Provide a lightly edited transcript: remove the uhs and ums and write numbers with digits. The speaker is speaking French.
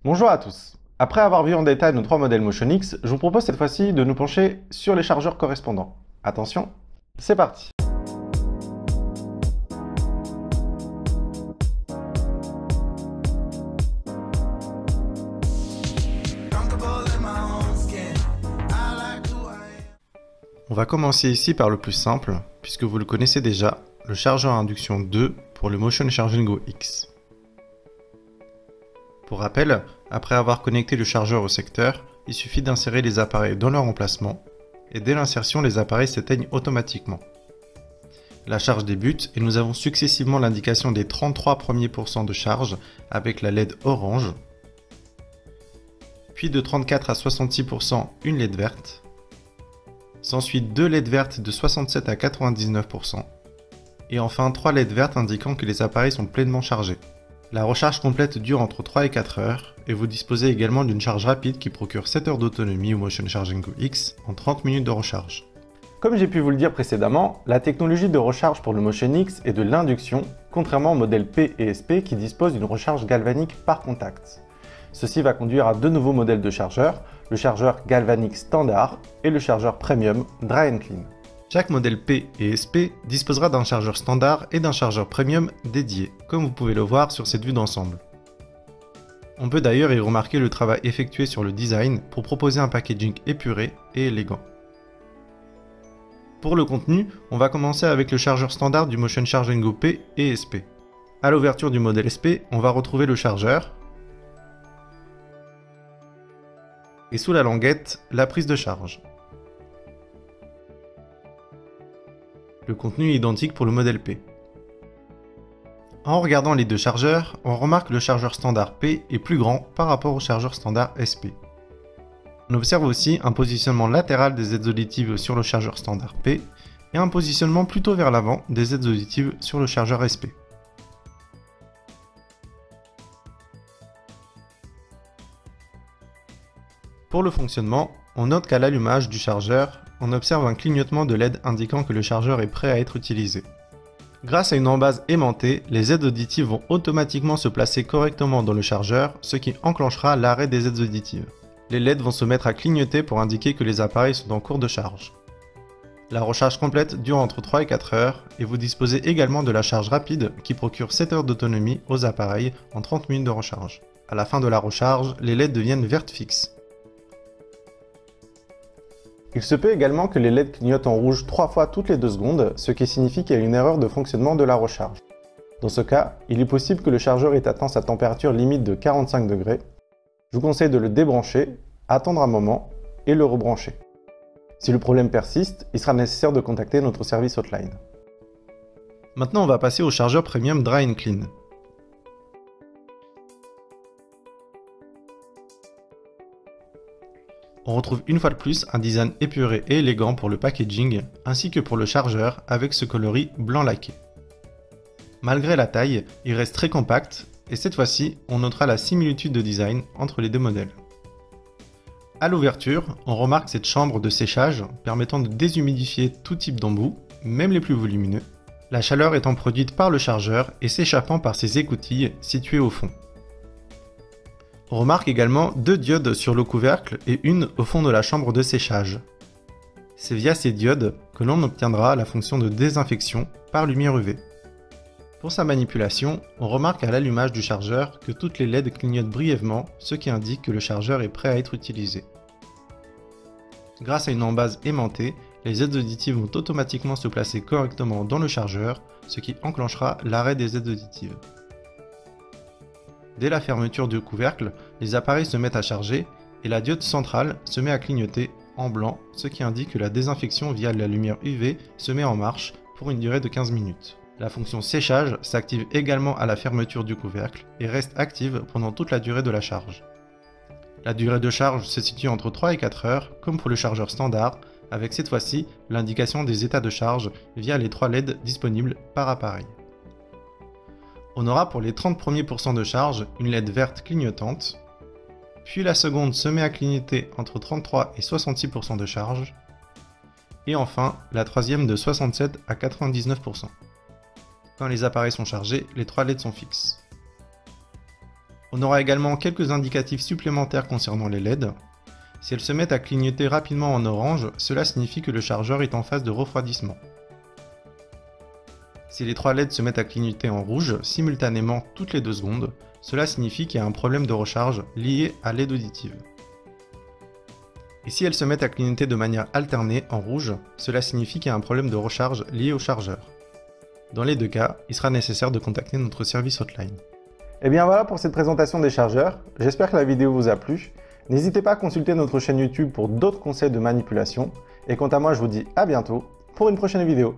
Bonjour à tous. Après avoir vu en détail nos trois modèles Motion X, je vous propose cette fois-ci de nous pencher sur les chargeurs correspondants. Attention, c'est parti. On va commencer ici par le plus simple, puisque vous le connaissez déjà, le chargeur à induction 2 pour le Motion Charging Go X. Pour rappel, après avoir connecté le chargeur au secteur, il suffit d'insérer les appareils dans leur emplacement, et dès l'insertion, les appareils s'éteignent automatiquement. La charge débute et nous avons successivement l'indication des 33 premiers pourcents de charge avec la LED orange, puis de 34 à 66% une LED verte, s'ensuit deux LED vertes de 67 à 99%, et enfin 3 LED vertes indiquant que les appareils sont pleinement chargés. La recharge complète dure entre 3 et 4 heures, et vous disposez également d'une charge rapide qui procure 7 heures d'autonomie au Motion Charging Go X en 30 minutes de recharge. Comme j'ai pu vous le dire précédemment, la technologie de recharge pour le Motion X est de l'induction, contrairement au modèle P et SP qui disposent d'une recharge galvanique par contact. Ceci va conduire à deux nouveaux modèles de chargeurs, le chargeur galvanique standard et le chargeur premium Dry and Clean. Chaque modèle P et SP disposera d'un chargeur standard et d'un chargeur premium dédié, comme vous pouvez le voir sur cette vue d'ensemble. On peut d'ailleurs y remarquer le travail effectué sur le design pour proposer un packaging épuré et élégant. Pour le contenu, on va commencer avec le chargeur standard du Motion Charging Go P et SP. À l'ouverture du modèle SP, on va retrouver le chargeur, et sous la languette, la prise de charge. Le contenu est identique pour le modèle P. En regardant les deux chargeurs, on remarque que le chargeur standard P est plus grand par rapport au chargeur standard SP. On observe aussi un positionnement latéral des aides auditives sur le chargeur standard P et un positionnement plutôt vers l'avant des aides auditives sur le chargeur SP. Pour le fonctionnement, on note qu'à l'allumage du chargeur, on observe un clignotement de LED indiquant que le chargeur est prêt à être utilisé. Grâce à une embase aimantée, les aides auditives vont automatiquement se placer correctement dans le chargeur, ce qui enclenchera l'arrêt des aides auditives. Les LED vont se mettre à clignoter pour indiquer que les appareils sont en cours de charge. La recharge complète dure entre 3 et 4 heures et vous disposez également de la charge rapide qui procure 7 heures d'autonomie aux appareils en 30 minutes de recharge. À la fin de la recharge, les LED deviennent vertes fixes. Il se peut également que les LED clignotent en rouge 3 fois toutes les 2 secondes, ce qui signifie qu'il y a une erreur de fonctionnement de la recharge. Dans ce cas, il est possible que le chargeur ait atteint sa température limite de 45 degrés. Je vous conseille de le débrancher, attendre un moment et le rebrancher. Si le problème persiste, il sera nécessaire de contacter notre service hotline. Maintenant, on va passer au chargeur premium Dry and Clean. On retrouve une fois de plus un design épuré et élégant pour le packaging, ainsi que pour le chargeur avec ce coloris blanc laqué. Malgré la taille, il reste très compact, et cette fois-ci, on notera la similitude de design entre les deux modèles. À l'ouverture, on remarque cette chambre de séchage permettant de déshumidifier tout type d'embout, même les plus volumineux, la chaleur étant produite par le chargeur et s'échappant par ses écoutilles situées au fond. On remarque également deux diodes sur le couvercle et une au fond de la chambre de séchage. C'est via ces diodes que l'on obtiendra la fonction de désinfection par lumière UV. Pour sa manipulation, on remarque à l'allumage du chargeur que toutes les LED clignotent brièvement, ce qui indique que le chargeur est prêt à être utilisé. Grâce à une embase aimantée, les aides auditives vont automatiquement se placer correctement dans le chargeur, ce qui enclenchera l'arrêt des aides auditives. Dès la fermeture du couvercle, les appareils se mettent à charger et la diode centrale se met à clignoter en blanc, ce qui indique que la désinfection via la lumière UV se met en marche pour une durée de 15 minutes. La fonction séchage s'active également à la fermeture du couvercle et reste active pendant toute la durée de la charge. La durée de charge se situe entre 3 et 4 heures, comme pour le chargeur standard, avec cette fois-ci l'indication des états de charge via les 3 LED disponibles par appareil. On aura pour les 30 premiers pourcents de charge une LED verte clignotante, puis la seconde se met à clignoter entre 33 et 66% de charge, et enfin la troisième de 67 à 99%. Quand les appareils sont chargés, les 3 LED sont fixes. On aura également quelques indicatifs supplémentaires concernant les LED. Si elles se mettent à clignoter rapidement en orange, cela signifie que le chargeur est en phase de refroidissement. Si les 3 LED se mettent à clignoter en rouge simultanément toutes les 2 secondes, cela signifie qu'il y a un problème de recharge lié à l'aide auditive. Et si elles se mettent à clignoter de manière alternée en rouge, cela signifie qu'il y a un problème de recharge lié au chargeur. Dans les 2 cas, il sera nécessaire de contacter notre service hotline. Et bien voilà pour cette présentation des chargeurs, j'espère que la vidéo vous a plu. N'hésitez pas à consulter notre chaîne YouTube pour d'autres conseils de manipulation. Et quant à moi, je vous dis à bientôt pour une prochaine vidéo.